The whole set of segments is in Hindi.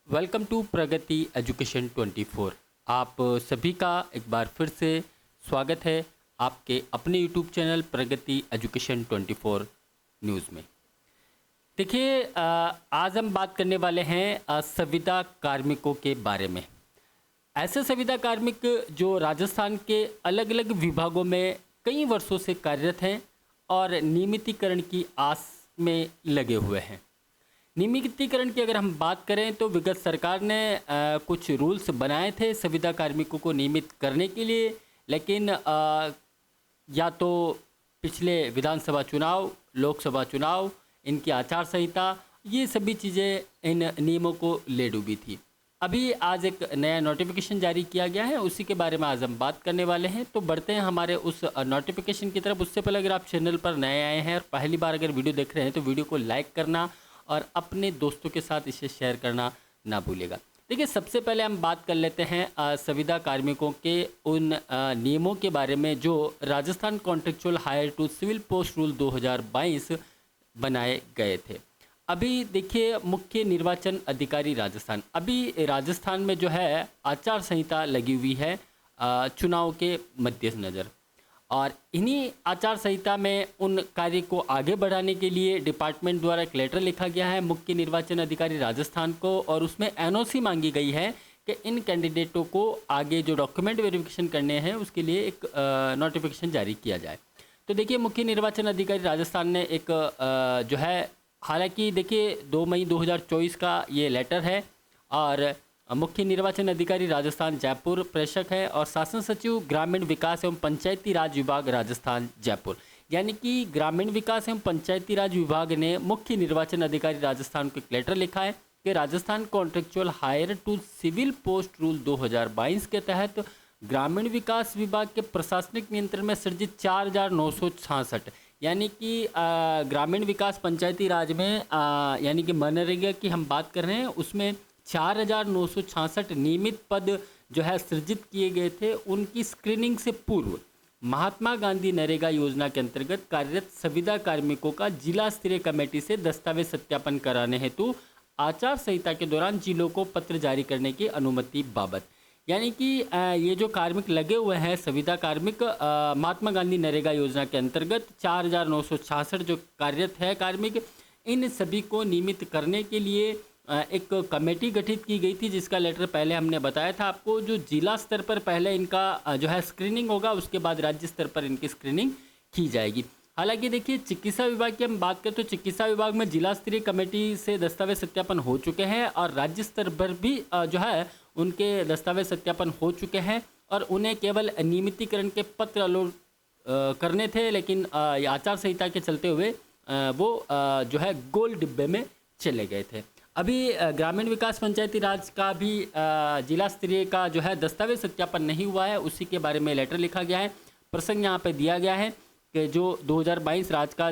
Welcome to Pragati education 24। आप सभी का एक बार फिर से स्वागत है आपके अपने यूट्यूब चैनल प्रगति एजुकेशन 24 न्यूज़ में। देखिए, आज हम बात करने वाले हैं संविदा कार्मिकों के बारे में। ऐसे संविदा कार्मिक जो राजस्थान के अलग अलग विभागों में कई वर्षों से कार्यरत हैं और नियमितीकरण की आस में लगे हुए हैं। नियमितीकरण की अगर हम बात करें तो विगत सरकार ने कुछ रूल्स बनाए थे संविदा कार्मिकों को नियमित करने के लिए, लेकिन या तो पिछले विधानसभा चुनाव, लोकसभा चुनाव, इनकी आचार संहिता, ये सभी चीज़ें इन नियमों को ले डूबी थी। अभी आज एक नया नोटिफिकेशन जारी किया गया है, उसी के बारे में आज हम बात करने वाले हैं। तो बढ़ते हैं हमारे उस नोटिफिकेशन की तरफ। उससे पहले अगर आप चैनल पर नए आए हैं और पहली बार अगर वीडियो देख रहे हैं तो वीडियो को लाइक करना और अपने दोस्तों के साथ इसे शेयर करना ना भूलिएगा। देखिए, सबसे पहले हम बात कर लेते हैं संविदा कार्मिकों के उन नियमों के बारे में जो Rajasthan contractual hire to civil post rule 2022 बनाए गए थे। अभी देखिए, मुख्य निर्वाचन अधिकारी राजस्थान, अभी राजस्थान में जो है आचार संहिता लगी हुई है चुनाव के मद्देनज़र, और इन्हीं आचार संहिता में उन कार्य को आगे बढ़ाने के लिए डिपार्टमेंट द्वारा एक लेटर लिखा गया है मुख्य निर्वाचन अधिकारी राजस्थान को, और उसमें एनओसी मांगी गई है कि इन कैंडिडेटों को आगे जो डॉक्यूमेंट वेरिफिकेशन करने हैं उसके लिए एक नोटिफिकेशन जारी किया जाए। तो देखिए, मुख्य निर्वाचन अधिकारी राजस्थान ने एक जो है, हालांकि देखिए 2 मई 2024 का ये लेटर है, और मुख्य निर्वाचन अधिकारी राजस्थान जयपुर प्रेषक है, और शासन सचिव ग्रामीण विकास एवं पंचायती राज विभाग राजस्थान जयपुर। यानी कि ग्रामीण विकास एवं पंचायती राज विभाग ने मुख्य निर्वाचन अधिकारी राजस्थान को एक लेटर लिखा है कि Rajasthan contractual hire to civil post rule 2022 के तहत ग्रामीण विकास विभाग के प्रशासनिक नियंत्रण में सृजित 4966, यानी कि ग्रामीण विकास पंचायती राज में यानी कि मनरेगा की हम बात कर रहे हैं, उसमें 4966 नियमित पद जो है सृजित किए गए थे। उनकी स्क्रीनिंग से पूर्व महात्मा गांधी नरेगा योजना के अंतर्गत कार्यरत संविदा कार्मिकों का जिला स्तरीय कमेटी से दस्तावेज सत्यापन कराने हेतु आचार संहिता के दौरान जिलों को पत्र जारी करने की अनुमति बाबत, यानी कि ये जो कार्मिक लगे हुए हैं संविदा कार्मिक महात्मा गांधी नरेगा योजना के अंतर्गत 4966 जो कार्यरत है कार्मिक, इन सभी को नियमित करने के लिए एक कमेटी गठित की गई थी, जिसका लेटर पहले हमने बताया था आपको। जो जिला स्तर पर पहले इनका जो है स्क्रीनिंग होगा, उसके बाद राज्य स्तर पर इनकी स्क्रीनिंग की जाएगी। हालांकि देखिए, चिकित्सा विभाग की हम बात करें तो चिकित्सा विभाग में जिला स्तरीय कमेटी से दस्तावेज सत्यापन हो चुके हैं, और राज्य स्तर पर भी जो है उनके दस्तावेज सत्यापन हो चुके हैं, और उन्हें केवल नियमितीकरण के पत्र अपलोड करने थे, लेकिन आचार संहिता के चलते हुए वो जो है गोल डिब्बे में चले गए थे। अभी ग्रामीण विकास पंचायती राज का भी जिला स्तरीय का जो है दस्तावेज सत्यापन नहीं हुआ है, उसी के बारे में लेटर लिखा गया है। प्रसंग यहाँ पे दिया गया है कि जो 2022 राज का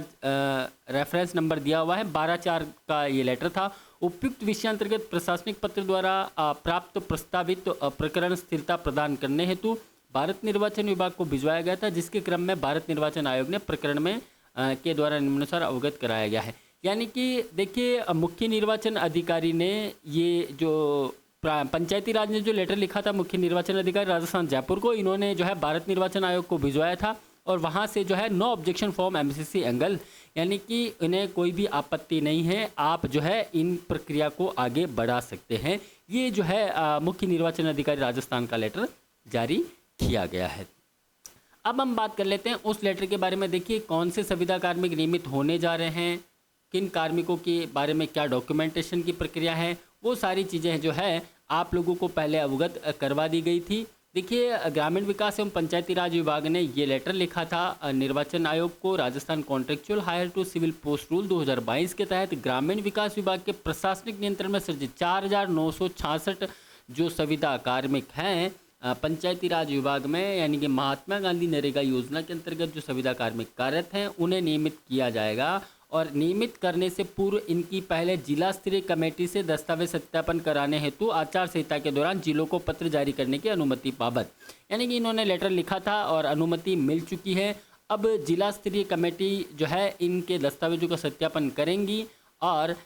रेफरेंस नंबर दिया हुआ है 12/4 का ये लेटर था। उपयुक्त विषयांतर्गत प्रशासनिक पत्र द्वारा प्राप्त प्रस्तावित प्रकरण स्थिरता प्रदान करने हेतु भारत निर्वाचन विभाग को भिजवाया गया था, जिसके क्रम में भारत निर्वाचन आयोग ने प्रकरण में के द्वारा निम्नानुसार अवगत कराया गया है। यानी कि देखिए, मुख्य निर्वाचन अधिकारी ने ये जो पंचायती राज ने जो लेटर लिखा था मुख्य निर्वाचन अधिकारी राजस्थान जयपुर को, इन्होंने जो है भारत निर्वाचन आयोग को भिजवाया था, और वहाँ से जो है no objection form MCC angle, यानी कि इन्हें कोई भी आपत्ति नहीं है, आप जो है इन प्रक्रिया को आगे बढ़ा सकते हैं। ये जो है मुख्य निर्वाचन अधिकारी राजस्थान का लेटर जारी किया गया है। अब हम बात कर लेते हैं उस लेटर के बारे में। देखिए, कौन से संविदा कार्मिक नियमित होने जा रहे हैं, किन कार्मिकों के बारे में क्या डॉक्यूमेंटेशन की प्रक्रिया है, वो सारी चीज़ें जो है आप लोगों को पहले अवगत करवा दी गई थी। देखिए, ग्रामीण विकास एवं पंचायती राज विभाग ने ये लेटर लिखा था निर्वाचन आयोग को Rajasthan contractual hire to civil post rule 2022 के तहत ग्रामीण विकास विभाग के प्रशासनिक नियंत्रण में सृजित 4966 जो संविदा कार्मिक हैं पंचायती राज विभाग में, यानी कि महात्मा गांधी नरेगा योजना के अंतर्गत जो संविदा कार्मिक कार्यरत हैं, उन्हें नियमित किया जाएगा, और नियमित करने से पूर्व इनकी पहले जिला स्तरीय कमेटी से दस्तावेज सत्यापन कराने हेतु आचार संहिता के दौरान जिलों को पत्र जारी करने की अनुमति बाबत, यानी कि इन्होंने लेटर लिखा था और अनुमति मिल चुकी है। अब जिला स्तरीय कमेटी जो है इनके दस्तावेजों का सत्यापन करेंगी और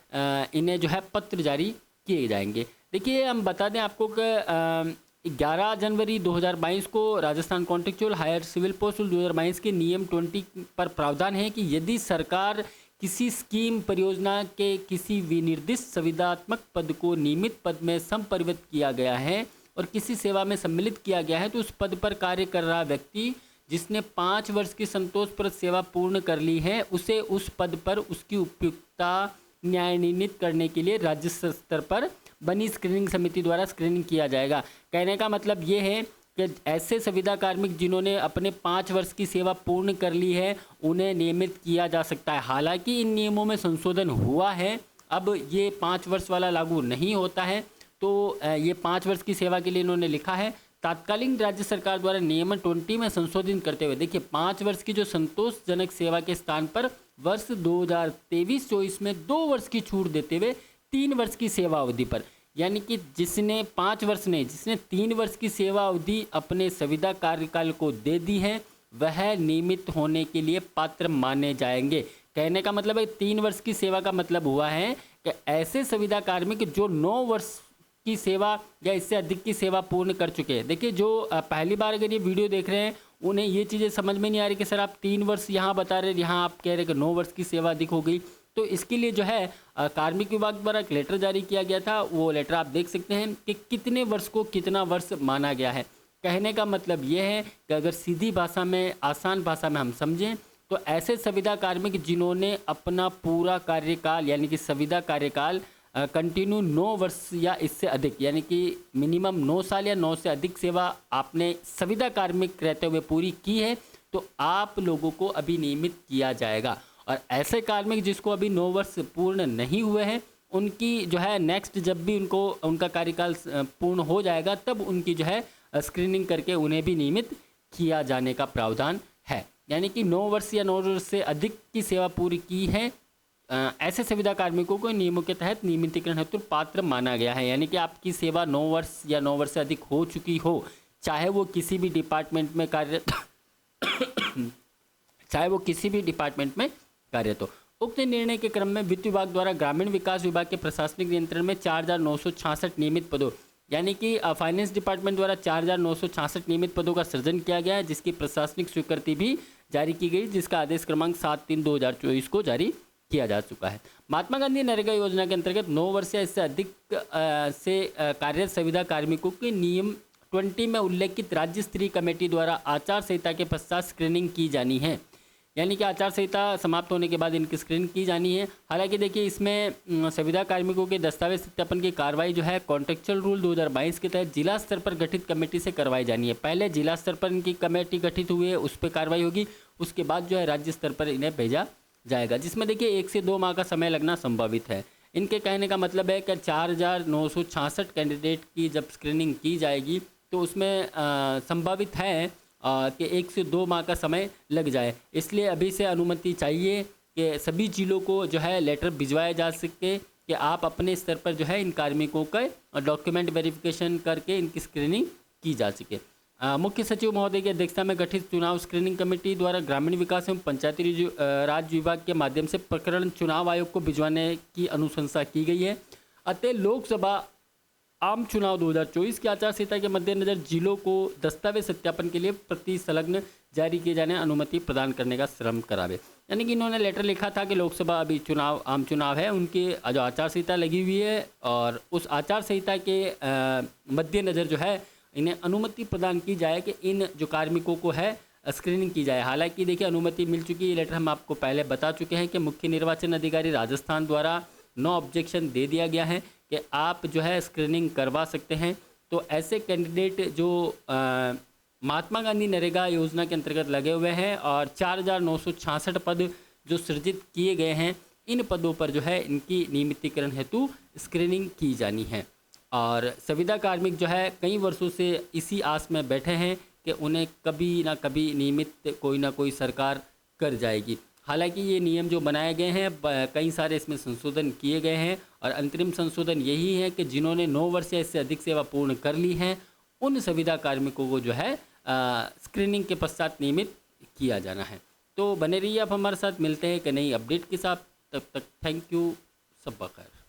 इन्हें जो है पत्र जारी किए जाएंगे। देखिए हम बता दें आपको कि 11 जनवरी 2022 को Rajasthan contractual hire civil post 2022 के नियम 20 पर प्रावधान है कि यदि सरकार किसी स्कीम परियोजना के किसी विनिर्दिष्ट संविदात्मक पद को नियमित पद में संपरिवर्तित किया गया है और किसी सेवा में सम्मिलित किया गया है, तो उस पद पर कार्य कर रहा व्यक्ति जिसने 5 वर्ष की संतोषप्रद सेवा पूर्ण कर ली है, उसे उस पद पर उसकी उपयुक्तता न्यायान्वित करने के लिए राज्य स्तर पर बनी स्क्रीनिंग समिति द्वारा स्क्रीनिंग किया जाएगा। कहने का मतलब ये है कि ऐसे संविदा कार्मिक जिन्होंने अपने 5 वर्ष की सेवा पूर्ण कर ली है उन्हें नियमित किया जा सकता है। हालांकि इन नियमों में संशोधन हुआ है, अब ये 5 वर्ष वाला लागू नहीं होता है, तो ये 5 वर्ष की सेवा के लिए इन्होंने लिखा है। तात्कालीन राज्य सरकार द्वारा नियमन 20 में संशोधन करते हुए देखिए 5 वर्ष की जो संतोषजनक सेवा के स्थान पर वर्ष 2023-24 में 2 वर्ष की छूट देते हुए 3 वर्ष की सेवा अवधि पर, यानी कि जिसने 5 वर्ष नहीं, जिसने 3 वर्ष की सेवा अवधि अपने संविदा कार्यकाल को दे दी है वह नियमित होने के लिए पात्र माने जाएंगे। कहने का मतलब है 3 वर्ष की सेवा का मतलब हुआ है कि ऐसे संविदा कार्मिक जो 9 वर्ष की सेवा या इससे अधिक की सेवा पूर्ण कर चुके हैं। देखिए जो पहली बार अगर ये वीडियो देख रहे हैं उन्हें ये चीज़ें समझ में नहीं आ रही कि सर आप 3 वर्ष यहाँ बता रहे हैं, यहाँ आप कह रहे हैं कि 9 वर्ष की सेवा अधिक हो गई, तो इसके लिए जो है कार्मिक विभाग द्वारा एक लेटर जारी किया गया था। वो लेटर आप देख सकते हैं कि कितने वर्ष को कितना वर्ष माना गया है। कहने का मतलब ये है कि अगर सीधी भाषा में, आसान भाषा में हम समझें तो ऐसे संविदा कार्मिक जिन्होंने अपना पूरा कार्यकाल यानी कि संविदा कार्यकाल कंटिन्यू 9 वर्ष या इससे अधिक, यानी कि मिनिमम 9 साल या 9 से अधिक सेवा आपने संविदा कार्मिक रहते हुए पूरी की है, तो आप लोगों को अभी नियमित किया जाएगा। और ऐसे कार्मिक जिसको अभी 9 वर्ष पूर्ण नहीं हुए हैं उनकी जो है नेक्स्ट जब भी उनका कार्यकाल पूर्ण हो जाएगा तब उनकी जो है स्क्रीनिंग करके उन्हें भी नियमित किया जाने का प्रावधान है। यानी कि 9 वर्ष या 9 वर्ष से अधिक की सेवा पूरी की है ऐसे संविदा कार्मिकों को नियमों के तहत नियमितीकरण हेतु पात्र माना गया है। यानी कि आपकी सेवा 9 वर्ष या 9 वर्ष से अधिक हो चुकी हो, चाहे वो किसी भी डिपार्टमेंट में कार्यरत हो। उक्त निर्णय के क्रम में वित्त विभाग द्वारा ग्रामीण विकास विभाग के प्रशासनिक नियंत्रण में 4,966 नियमित पदों, यानी कि फाइनेंस डिपार्टमेंट द्वारा 4,966 नियमित पदों का सृजन किया गया है, जिसकी प्रशासनिक स्वीकृति भी जारी की गई, जिसका आदेश क्रमांक 7/3/2024 को जारी किया जा चुका है। महात्मा गांधी नरेगा योजना के अंतर्गत 9 वर्ष या इससे अधिक से कार्यरत संविदा कार्मिकों के नियम 20 में उल्लेखित राज्य स्तरीय कमेटी द्वारा आचार संहिता के पश्चात स्क्रीनिंग की जानी है। यानी कि आचार संहिता समाप्त होने के बाद इनकी स्क्रीनिंग की जानी है। हालांकि देखिए इसमें संविदा कार्मिकों के दस्तावेज सत्यापन की कार्रवाई जो है कॉन्ट्रेक्चुअल रूल 2022 के तहत जिला स्तर पर गठित कमेटी से करवाई जानी है। पहले जिला स्तर पर इनकी कमेटी गठित हुई है, उस पर कार्रवाई होगी, उसके बाद जो है राज्य स्तर पर इन्हें भेजा जाएगा, जिसमें देखिए 1 से 2 माह का समय लगना संभावित है। इनके कहने का मतलब है कि 4,966 कैंडिडेट की जब स्क्रीनिंग की जाएगी तो उसमें संभावित है कि 1 से 2 माह का समय लग जाए। इसलिए अभी से अनुमति चाहिए कि सभी जिलों को जो है लेटर भिजवाया जा सके कि आप अपने स्तर पर जो है इन कार्मिकों का डॉक्यूमेंट वेरिफिकेशन करके इनकी स्क्रीनिंग की जा सके। मुख्य सचिव महोदय की अध्यक्षता में गठित चुनाव स्क्रीनिंग कमेटी द्वारा ग्रामीण विकास एवं पंचायती राज विभाग के माध्यम से प्रकरण चुनाव आयोग को भिजवाने की अनुशंसा की गई है। अतः लोकसभा आम चुनाव 2024 की आचार संहिता के मद्देनजर जिलों को दस्तावेज सत्यापन के लिए प्रति संलग्न जारी किए जाने अनुमति प्रदान करने का श्रम करावे। यानी कि इन्होंने लेटर लिखा था कि लोकसभा अभी आम चुनाव है, उनकी जो आचार संहिता लगी हुई है और उस आचार संहिता के मद्देनजर जो है इन्हें अनुमति प्रदान की जाए कि इन जो कार्मिकों को है स्क्रीनिंग की जाए। हालांकि देखिए अनुमति मिल चुकी है, लेटर हम आपको पहले बता चुके हैं कि मुख्य निर्वाचन अधिकारी राजस्थान द्वारा नो ऑब्जेक्शन दे दिया गया है कि आप जो है स्क्रीनिंग करवा सकते हैं। तो ऐसे कैंडिडेट जो महात्मा गांधी नरेगा योजना के अंतर्गत लगे हुए हैं और 4,966 पद जो सृजित किए गए हैं, इन पदों पर जो है इनकी नियमितीकरण हेतु स्क्रीनिंग की जानी है। और संविदा कार्मिक जो है कई वर्षों से इसी आस में बैठे हैं कि उन्हें कभी ना कभी नियमित कोई ना कोई सरकार कर जाएगी। हालांकि ये नियम जो बनाए गए हैं कई सारे इसमें संशोधन किए गए हैं और अंतरिम संशोधन यही है कि जिन्होंने 9 वर्ष या इससे अधिक सेवा पूर्ण कर ली है उन संविदा कार्मिकों को जो है स्क्रीनिंग के पश्चात नियमित किया जाना है। तो बने रहिए आप हमारे साथ, मिलते हैं कि नई अपडेट के साथ, तब तक थैंक यू, सब खैर।